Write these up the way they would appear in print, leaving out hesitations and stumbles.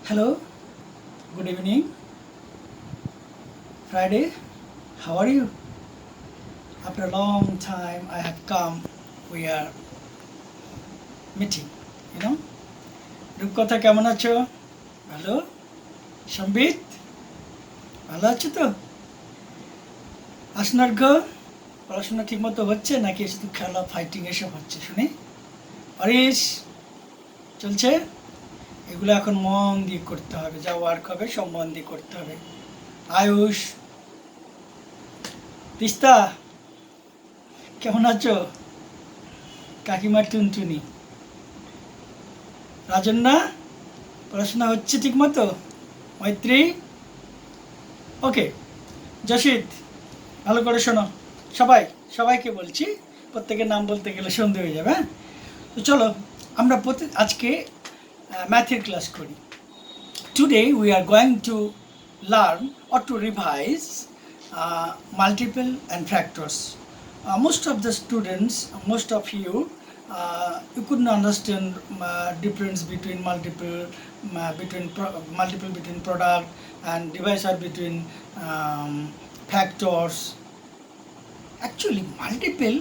Hello, good evening. Friday, how are you? After a long time, I have come. We are meeting, you know. রূপকথা কেমন আছো? ভালো? সম্বিত ভালো আছো তো? আসনার্ঘ পড়াশোনা ঠিকমতো হচ্ছে নাকি শুধু খেলা ফাইটিং এসব হচ্ছে শুনি? হরিশ চলছে? এগুলো এখন মন দিয়ে করতে হবে, যা ওয়ার্ক হবে সব মন দিয়ে করতে হবে। আয়ুষ, তিস্তা কেমন আছো? কাকিমার টুনটুনি, রাজন্না পড়াশোনা হচ্ছে ঠিক মতো? মৈত্রী, ওকে। যশিত, ভালো করে শোনো। সবাইকে বলছি, প্রত্যেকের নাম বলতে গেলে সন্ধে হয়ে যাবে। হ্যাঁ, তো চলো আমরা আজকে ম্যাথের ক্লাস করি। Today we are going to learn or to revise multiple and factors. Most of the students, most of you, you couldn't understand difference between multiple between product and divisor between factors. Actually, multiple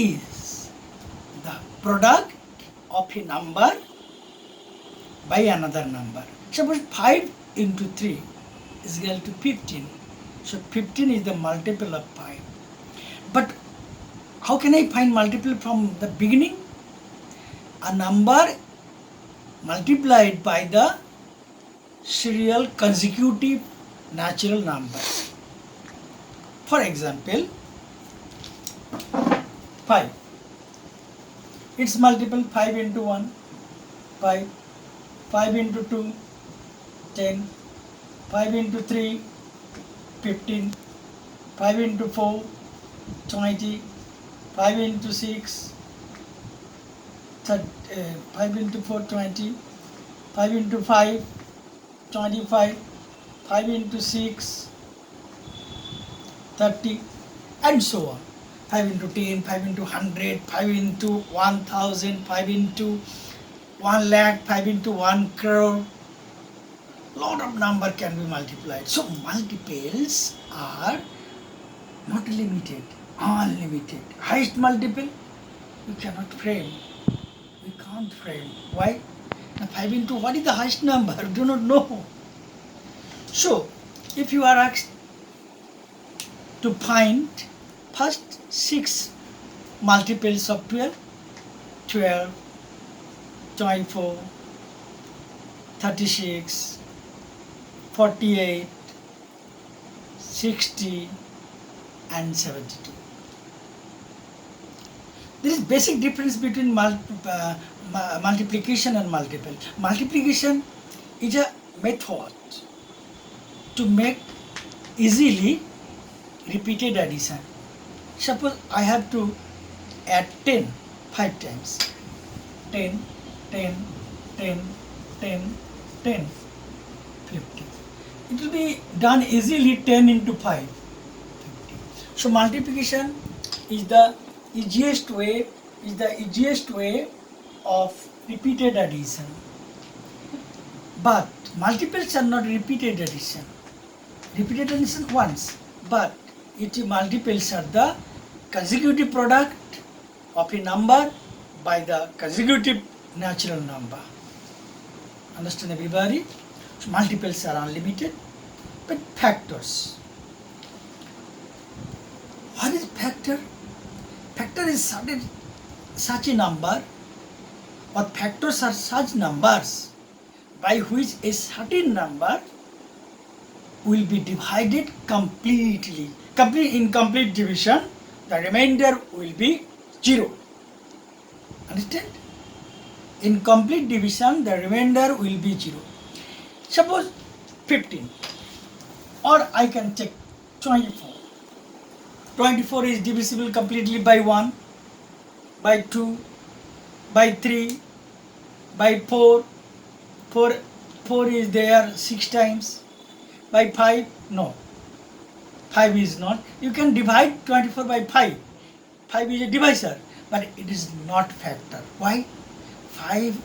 is the product of a number by another number. Suppose 5 into 3 is equal to 15. So 15 is the multiple of 5. But how can I find multiple from the beginning? A number multiplied by the serial consecutive natural number. For example, 5. Its multiple 5 into 1, 5. 5 into 2, 10. 5 into 3, 15. 5 into 4, 20. 5 into 6, 5 into 4, 20. 5 into 5, 25. 5 into 6, 30, and so on. 5 into 10, 5 into 100, 5 into 1000, 5 into 1 lakh, 5 into 1 crore. Lot of number can be multiplied. So multiples are not limited, unlimited. Highest multiple you cannot frame. We can't frame. Why? Now 5 into what is the highest number? We do not know. So if you are asked to find first 6 multiples of 12, 12, 24, 36, 48, 60, and 72. There is basic difference between multiplication and multiple. Multiplication is a method to make easily repeated addition. Suppose I have to add 10 5 times. 10, 10, 10, 10, 10, 50. It will be done easily 10 into 5, 50. So multiplication is the easiest way of repeated addition. But multiples are not repeated addition. Repeated addition once, but multiples are the consecutive product of a number by the consecutive natural number. Understand everybody? So multiples are unlimited, but factors. What is factor? Factor is such a number, or factors are such numbers by which a certain number will be divided completely. In complete division, the remainder will be 0. Understand? In complete division, the remainder will be 0. Suppose 15, or I can take 24. 24 is divisible completely by 1, by 2, by 3, by 4. 4 is there 6 times. By 5, no. 5 is not. You can divide 24 by 5. 5 is a divisor, but it is not factor. Why? 5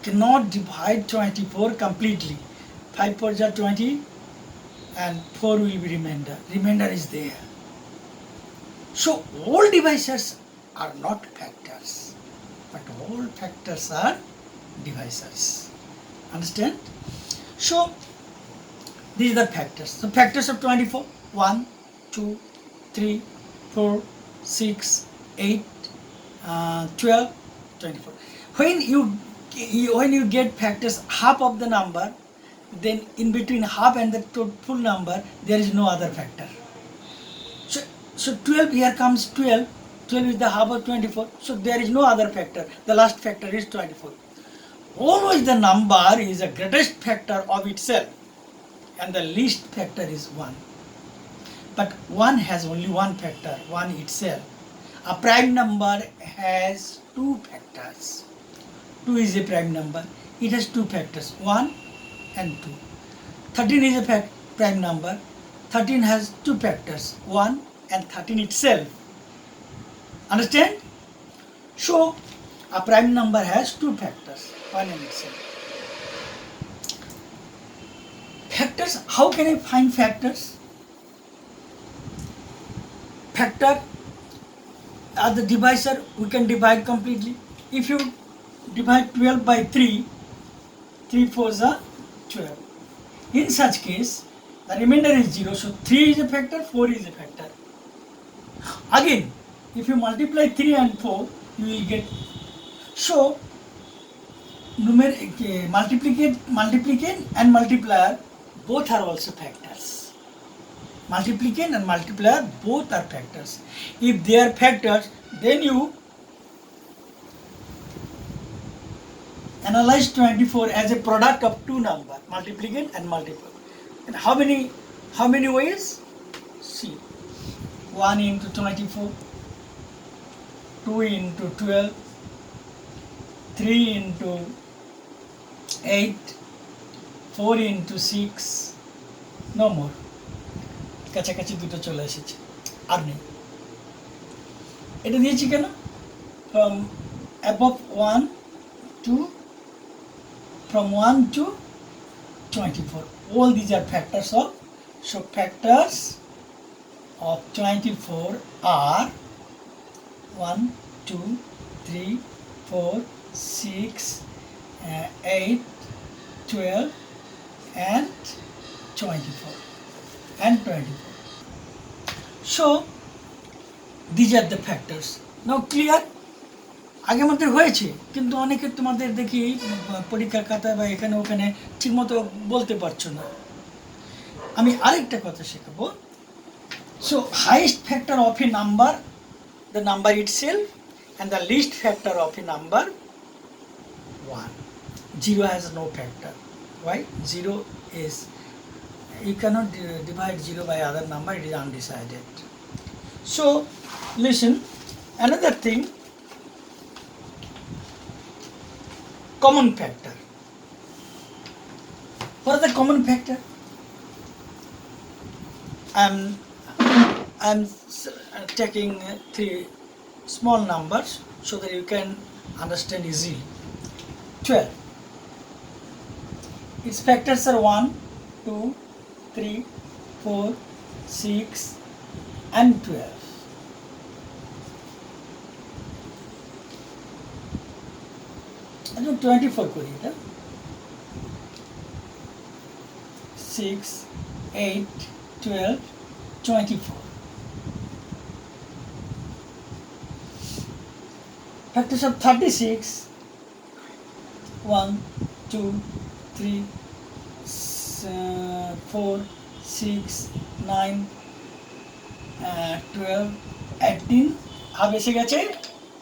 cannot divide 24 completely. 5 4 are 20 and 4 will be remainder. Remainder is there. So all divisors are not factors, but all factors are divisors. Understand? So these are the factors. So factors of 24: 1, 2, 3, 4, 6, 8, 12, 24. When you get factors half of the number, then in between half and the full number there is no other factor. So 12, here comes 12. 12 is the half of 24. So there is no other factor. The last factor is 24. Always the number is the greatest factor of itself and the least factor is 1. But 1 has only one factor, 1 itself. A prime number has two factors. 2 is a prime number. It has two factors, 1 and 2. 13 is a prime number. 13 has two factors, 1 and 13 itself. Understand? So a prime number has two factors, 1 and itself. Factors, how can I find factors? Factor are the divisor, we can divide completely. If you divide 12 by 3, 3 4s are 12. In such case, the remainder is 0. So 3 is a factor, 4 is a factor. Again, if you multiply 3 and 4, you will get. So, multiplicand and multiplier both are also factors. Multiplicand and multiplier both are factors. If they are factors, then you analyze 24 as a product of two numbers, multiplicand and multiplier. And how many ways? See, 1 into 24, 2 into 12, 3 into 8, 4 into 6, no more. কাছাকাছি দুটো চলে এসেছে, আর নেই। এটা দিয়েছি কেন? From above 1 to, from 1 to 24. All these are factors of, so factors of 24 are 1, 2, 3, 4, 6, 8, 12 and 24 and 24. So these are the factors. Now clear? আগে আমাদের হয়েছে, কিন্তু অনেকে তোমাদের দেখি পরীক্ষার খাতায় বা এখানে ওখানে ঠিকমতো বলতে পারছো না। আমি আরেকটা কথা শেখাবো। So highest factor of a number, the number itself, and the least factor of a number, 1. 0 has no factor. Why? 0 is, you cannot divide 0 by other number, it is undecided. So listen, another thing, common factor. What are the common factor? I'm taking 3 small numbers so that you can understand easily. 12. Its factors are 1, 2, 3, 4, 6 and 12. I do 24 kori eta. 6, 8, 12, 24. Factors of 36, 1, 2, 3, 4, 6, 9, 12, 18, half এসে গেছে,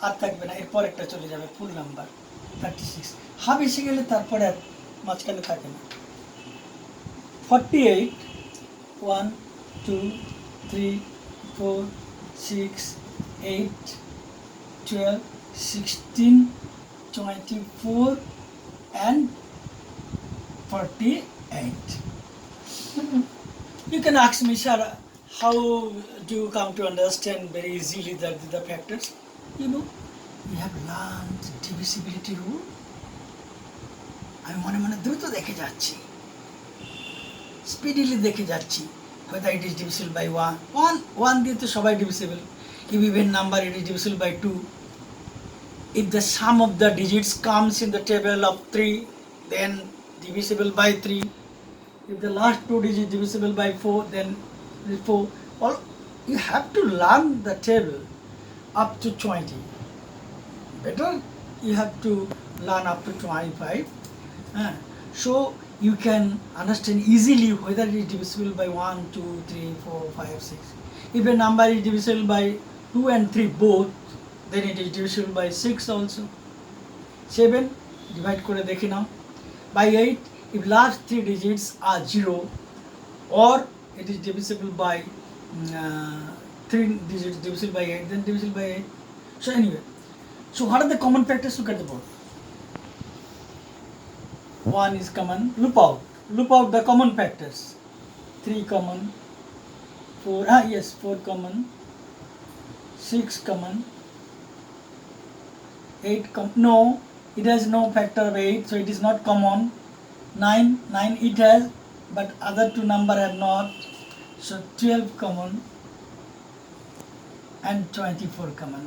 আর থাকবে না, এরপর একটা চলে যাবে ফুল number 36। Half এসে গেলে তারপরে আর মাঝখানে থাকে না। 48, 1, 2, 3, 4, 6, 8, 12, 16, 24 and 48. You can ask me, sir, how do you come to understand very easily the factors? You know, we have learned divisibility rule. আমি মনে মনে দ্রুত দেখে যাচ্ছি, স্পিডিলি দেখে যাচ্ছি whether it is divisible by 1 দিয়ে তো সবাই divisible. If even number it is divisible by 2. If the sum of the digits comes in the table of 3, then divisible by 3. If the last 2 digits divisible by 4, then 4. All you have to learn the table up to 20. Better you have to learn up to 25. So you can understand easily whether it is divisible by 1, 2, 3, 4, 5, 6. If a number is divisible by 2 and 3 both, then it is divisible by 6 also. 7 divide করে দেখি নাও by 8. If last 3 digits are 0, or it is divisible by 3 digits divisible by 8, then divisible by 8. So anyway, so what are the common factors? Look at the board. 1 is common. Loop out the common factors. 3 common, 4 common, 6 common, 8 no, it has no factor of 8, so it is not common. 9 it has, but other two number have not, so 12 common and 24 common.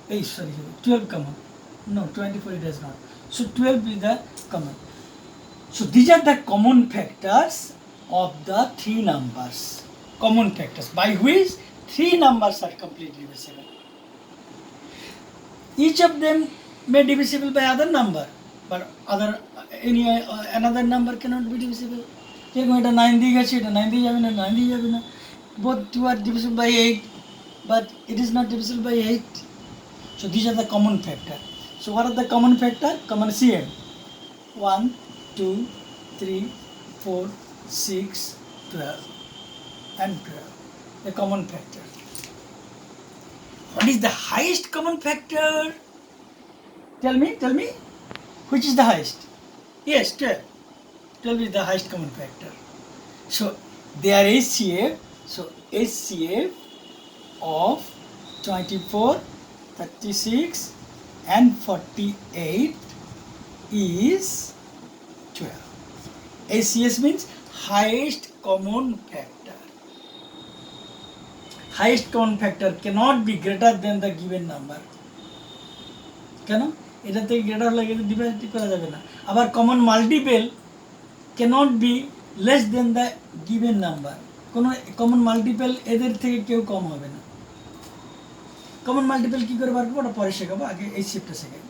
12 common. No, 24 it has not. So 12 is the common. So these are the common factors of the 3 numbers. Common factors by which 3 numbers are completely divisible. Each of them may be divisible by other number, but another number cannot be divisible. যেরকম এটা 9 দিয়ে গেছে, এটা 9 দিয়ে যাবে না, 9 দিয়ে যাবে না. Both two are divisible by 8, but it is not divisible by 8. So these are the common factor. So what are the common factor? Common CM. 1, 2, 3, 4, 6, 12 and 12. The common factor. What is the highest common factor? Tell me. Which is the highest? Yes, 12. 12 is the highest common factor. So their HCF. So HCF of 24, 36 and 48 is 12. HCF means highest common factor. Highest common factor cannot be greater than the given number. কেন? এটা থেকে greater হলে divide করা যাবে না. আবার common multiple cannot be less than the given number. কোনো common multiple এদের থেকে কেউ কম হবে না. কমন মাল্টিপল কি করে বার করবো ওটা পরে শেখাবো, আগে HCFটা শেখাবো.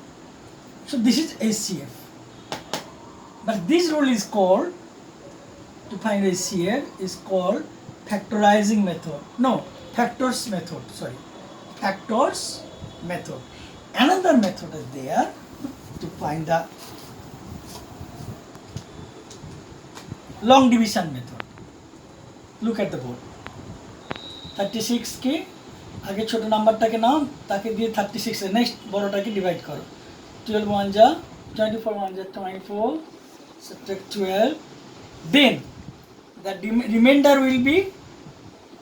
So this is HCF. But this rule is called, to find HCF is called factorizing method. No, factors method. Sorry, factors method. Another method is there to find the long division method. Look at the board. 36 কে আগে ছোট নাম্বারটাকে নাও, তাকে দিয়ে 36 এর next বড়টাকে divide করো. 12 1 যা 24 1 যা 24, subtract 12. Then the remainder will be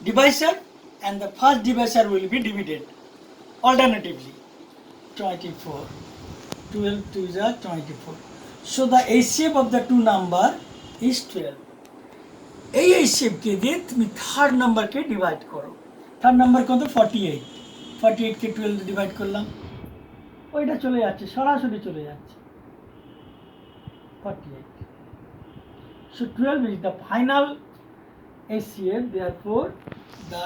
divisor and the first divisor will be divided alternatively. 24, 12 2 যা 24. So the HCF of the two number is 12. এই HCFকে দিয়ে তুমি থার্ড নাম্বারকে ডিভাইড করো. থার্ড নাম্বার কত? 48. 48কে 12 ডিভাইড করলাম, ওইটা চলে যাচ্ছে, সরাসরি চলে যাচ্ছে 48. So 12 is the final HCF. Therefore the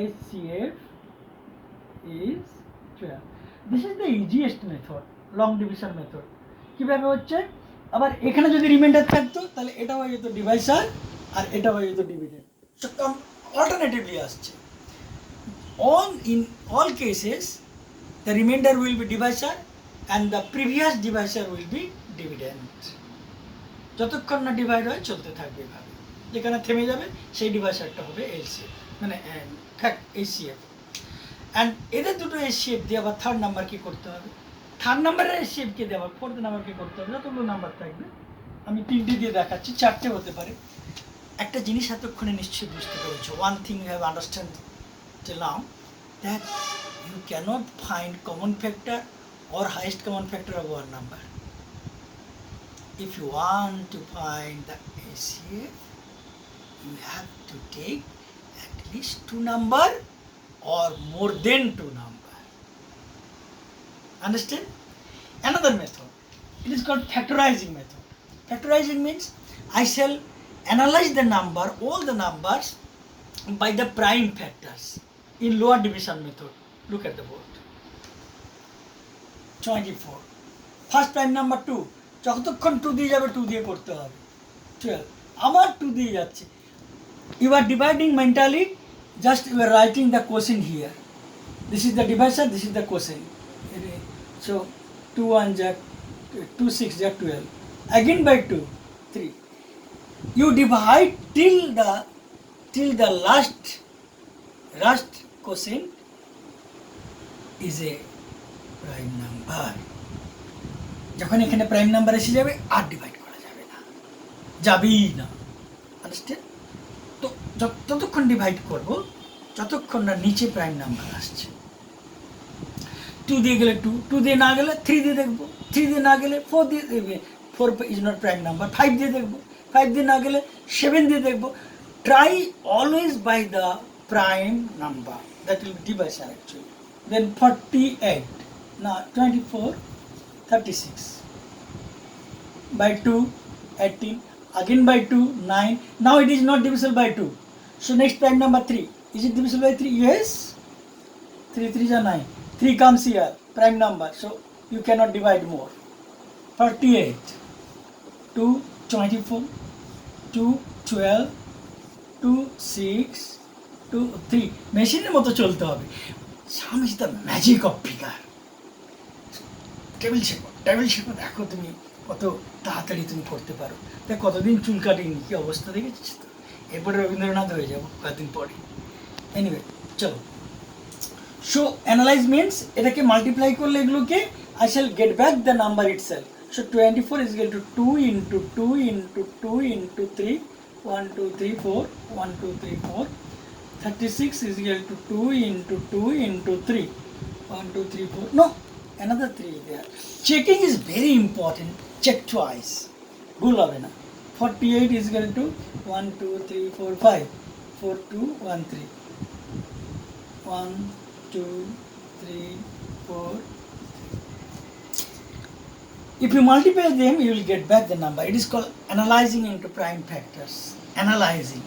HCF is 12. This is the easiest method, long division method. কিভাবে হচ্ছে? আবার এখানে যদি রিমাইন্ডার থাকতো তাহলে এটা হয়ে যেত ডিভাইসার আর এটা হয়ে যেত ডিভিডেন্ড. সো অল্টারনেটিভলি আসছে. In all cases the remainder will be divisor and the previous divisor will be dividend. যতক্ষণ না ডিভাইড হয় চলতে থাকবে এভাবে, যেখানে থেমে যাবে সেই ডিভাইসারটা হবে HCF, মানে HCF. অ্যান্ড এদের দুটো HCF দিয়ে আবার থার্ড নাম্বার কি করতে হবে, থার্ড নাম্বারের HCFকে দিয়ে আবার ফোর্থ নাম্বারকে করতে হবে. যতগুলো নাম্বার থাকবে আমি 3টে দিয়ে দেখাচ্ছি, 4টে হতে পারে. একটা জিনিস এতক্ষণে নিশ্চয়ই বুঝতে পেরেছো. One thing you have understand till now, that you cannot find common factor or highest common factor of one number. If you want to find the HCF, you have to take at least 2 number or more than 2 number. Understand? Another method, it is called factorizing method. Factorizing means I shall analyze the number, all the numbers by the prime factors in lower division method. Look at the board. 24. First prime number 2. যতক্ষণ 2 দিয়ে যাবে 2 দিয়ে করতে হবে। 12. আমার 2 দিয়ে যাচ্ছে। You are dividing mentally, just you are writing the quotient here. This is the divisor, this is the quotient. So 2 1 jack 2 6 jack 12. Again by 2 3. You divide till the last quotient is a prime number. যখন এখানে prime number এসে যাবে আর divide করা যাবে না, যাবেই না। Understand? তো যতক্ষণ ডিভাইড করব যতক্ষণ না নিচে প্রাইম নাম্বার আসছে। 2 দিয়ে গেলে 2, 2 দিয়ে না গেলে 3 দিয়ে দেখবো, 3 দিয়ে না গেলে 4 দিয়ে দেখবে, 4 ইজ নট প্রাইম নাম্বার, 5 দিয়ে দেখবো, 5 দিয়ে না গেলে 7 দিয়ে দেখবো। Try always by the prime number, that will be divisor actually. Then 48, না 24, 36 by 2 18, again by 2 9. Now it is not divisible by 2, so next prime number 3, is it divisible by 3? Yes, 3 3 is 9, 3 comes here, prime number, so you cannot divide more. 48 2 24 2 12 2 6 2 3 মেশিনের মতো চলতে হবে। Some is the magic of figure. Table শেখো, দেখো তুমি কত তাড়াতাড়ি তুমি করতে পারো। তাই কতদিন চুল কাটিনি, কি অবস্থা দেখেছিস তো। এরপরে রবীন্দ্রনাথ হয়ে যাবো কয়েকদিন পরে। এনিওয়ে চলো। সো অ্যানালাইজ মিনস এটাকে মাল্টিপ্লাই করলে এগুলোকে I shall get back the number itself. So 24 is equal to 2 into 2 into 2 into 3, 1 2 3 4, 1 2 3 4. 36 is equal to 2 into 2 into 3, 1 2 3 4. No, another 3 there. Checking is very important. Check twice. Bhul hobe na. 48 is equal to 1 2 3 4 5, 4 2 1 3, 1 2 3 4. If you multiply them, you will get back the number. It is called analyzing into prime factors. Analyzing,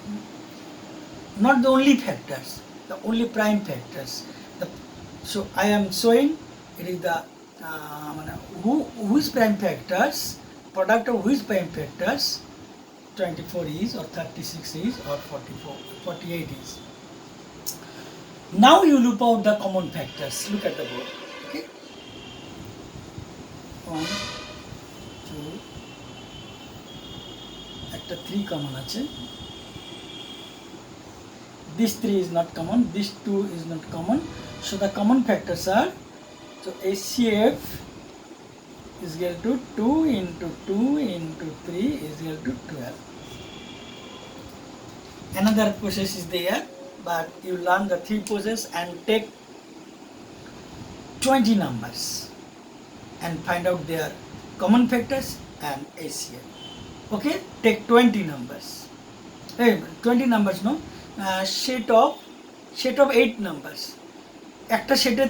not the only factors, the only prime factors. So I am showing it is the whose prime factors, product of whose prime factors 24 is, or 36 is, or 48 is. Now you look out the common factors. Look at the board. Okay, 1 2, একটা 3 common আছে, this 3 is not common, this 2 is not common, so the common factors are, so HCF is equal to 2 into 2 into 3 is equal to 12. Another process is there, but you learn the 3 process and take 20 numbers and find out their common factors and HCF. Okay, take 20 numbers. Hey, 20 numbers, no? Set of 8 numbers. একটা সেটে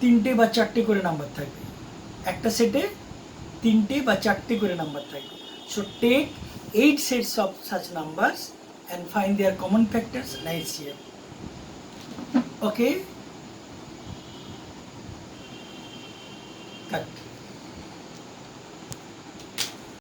3টে বা 4টে করে number থাকবে, একটা সেটে 3টে বা 4টে করে নাম্বার থাকবে। So take 8 sets of such numbers and find their common factors and HCF. Okay? Cut.